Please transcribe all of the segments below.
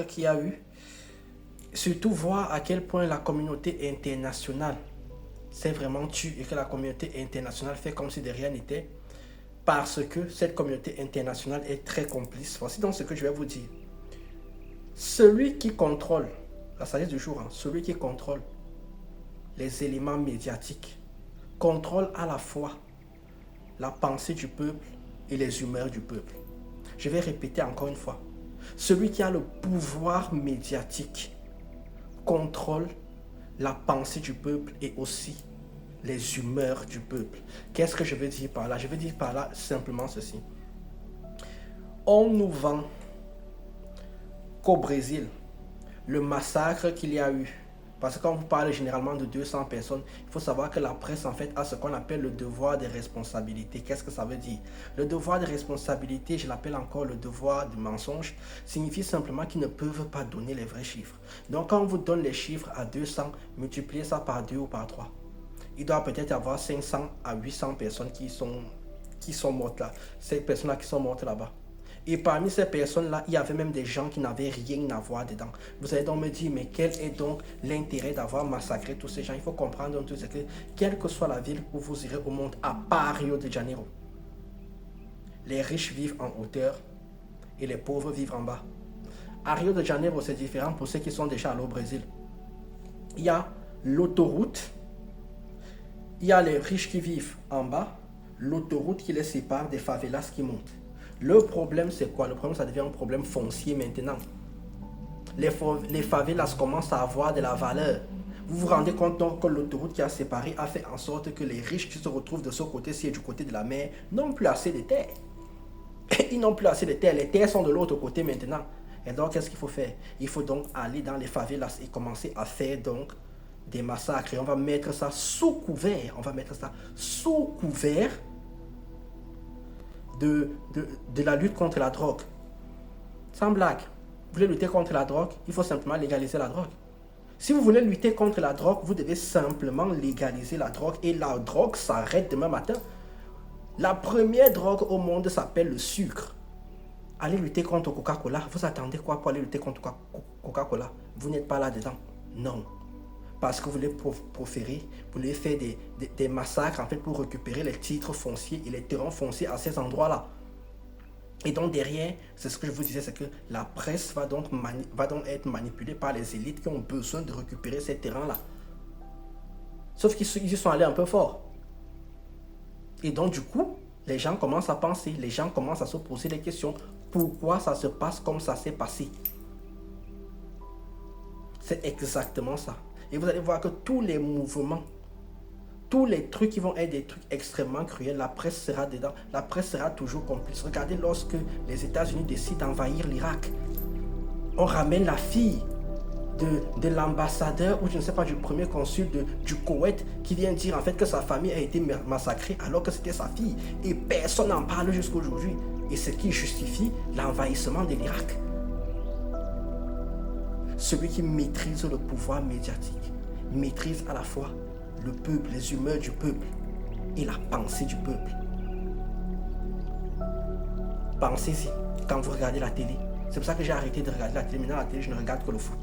qu'il y a eu, surtout voir à quel point la communauté internationale s'est vraiment tue et que la communauté internationale fait comme si de rien n'était, parce que cette communauté internationale est très complice. Voici donc ce que je vais vous dire. Celui qui contrôle, la sagesse du jour, celui qui contrôle les éléments médiatiques, contrôle à la fois la pensée du peuple et les humeurs du peuple. Je vais répéter encore une fois. Celui qui a le pouvoir médiatique contrôle la pensée du peuple et aussi les humeurs du peuple. Qu'est-ce que je veux dire par là? Je veux dire par là simplement ceci. On nous vend qu'au Brésil, le massacre qu'il y a eu, parce que quand vous parlez généralement de 200 personnes, il faut savoir que la presse en fait a ce qu'on appelle le devoir de responsabilité. Qu'est-ce que ça veut dire? Le devoir de responsabilité, je l'appelle encore le devoir de mensonge, signifie simplement qu'ils ne peuvent pas donner les vrais chiffres. Donc quand on vous donne les chiffres à 200, multipliez ça par 2 ou par 3. Il doit peut-être y avoir 500 à 800 personnes qui sont mortes là. Ces personnes-là qui sont mortes là-bas. Et parmi ces personnes-là, il y avait même des gens qui n'avaient rien à voir dedans. Vous allez donc me dire, mais quel est donc l'intérêt d'avoir massacré tous ces gens? Il faut comprendre tout ce que, quelle que soit la ville où vous irez au monde, à part Rio de Janeiro, les riches vivent en hauteur et les pauvres vivent en bas. À Rio de Janeiro, c'est différent pour ceux qui sont déjà allés au Brésil. Il y a l'autoroute, il y a les riches qui vivent en bas, l'autoroute qui les sépare des favelas qui montent. Le problème, c'est quoi? Le problème, ça devient un problème foncier maintenant. Les favelas commencent à avoir de la valeur. Vous vous rendez compte donc que l'autoroute qui a séparé a fait en sorte que les riches qui se retrouvent de ce côté-ci et du côté de la mer n'ont plus assez de terres. Ils n'ont plus assez de terres. Les terres sont de l'autre côté maintenant. Et donc, qu'est-ce qu'il faut faire? Il faut donc aller dans les favelas et commencer à faire donc des massacres. Et on va mettre ça sous couvert. On va mettre ça sous couvert de la lutte contre la drogue. Sans blague. Vous voulez lutter contre la drogue, il faut simplement légaliser la drogue. Si vous voulez lutter contre la drogue, vous devez simplement légaliser la drogue et la drogue s'arrête demain matin. La première drogue au monde s'appelle le sucre. Allez lutter contre Coca-Cola. Vous attendez quoi pour aller lutter contre Coca-Cola? Vous n'êtes pas là-dedans. Non. Parce que vous voulez proférer, vous voulez faire des massacres en fait pour récupérer les titres fonciers et les terrains fonciers à ces endroits-là. Et donc derrière, c'est ce que je vous disais, c'est que la presse va donc être manipulée par les élites qui ont besoin de récupérer ces terrains-là. Sauf qu'ils y sont allés un peu fort. Et donc du coup, les gens commencent à penser, les gens commencent à se poser des questions. Pourquoi ça se passe comme ça s'est passé? C'est exactement ça. Et vous allez voir que tous les mouvements, tous les trucs qui vont être des trucs extrêmement cruels, la presse sera dedans. La presse sera toujours complice. Regardez lorsque les États-Unis décident d'envahir l'Irak. On ramène la fille de l'ambassadeur ou je ne sais pas du premier consul du Koweït qui vient dire en fait que sa famille a été massacrée alors que c'était sa fille. Et personne n'en parle jusqu'à aujourd'hui. Et ce qui justifie l'envahissement de l'Irak. Celui qui maîtrise le pouvoir médiatique maîtrise à la fois le peuple, les humeurs du peuple et la pensée du peuple. Pensez-y quand vous regardez la télé. C'est pour ça que j'ai arrêté de regarder la télé. Maintenant, la télé, je ne regarde que le foot.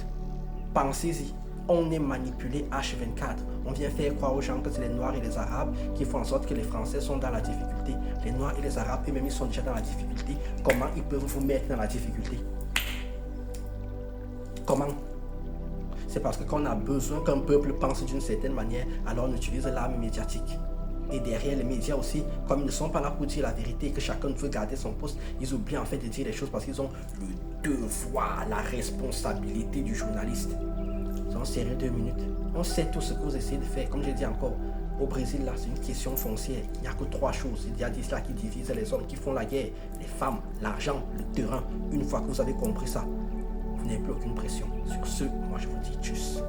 Pensez-y. On est manipulé H24. On vient faire croire aux gens que c'est les Noirs et les Arabes qui font en sorte que les Français sont dans la difficulté. Les Noirs et les Arabes, eux-mêmes, ils sont déjà dans la difficulté. Comment ils peuvent vous mettre dans la difficulté? Comment? C'est parce que quand on a besoin qu'un peuple pense d'une certaine manière, alors on utilise l'arme médiatique. Et derrière les médias aussi, comme ils ne sont pas là pour dire la vérité et que chacun veut garder son poste, ils oublient en fait de dire les choses parce qu'ils ont le devoir, la responsabilité du journaliste. Ils ont serré 2 minutes. On sait tout ce que vous essayez de faire. Comme j'ai dit encore, au Brésil, là, c'est une question foncière. Il n'y a que 3 choses. Il y a des là qui divisent les hommes qui font la guerre, les femmes, l'argent, le terrain. Une fois que vous avez compris ça, vous n'avez plus aucune pression. Sur ce, moi je vous dis tchuss.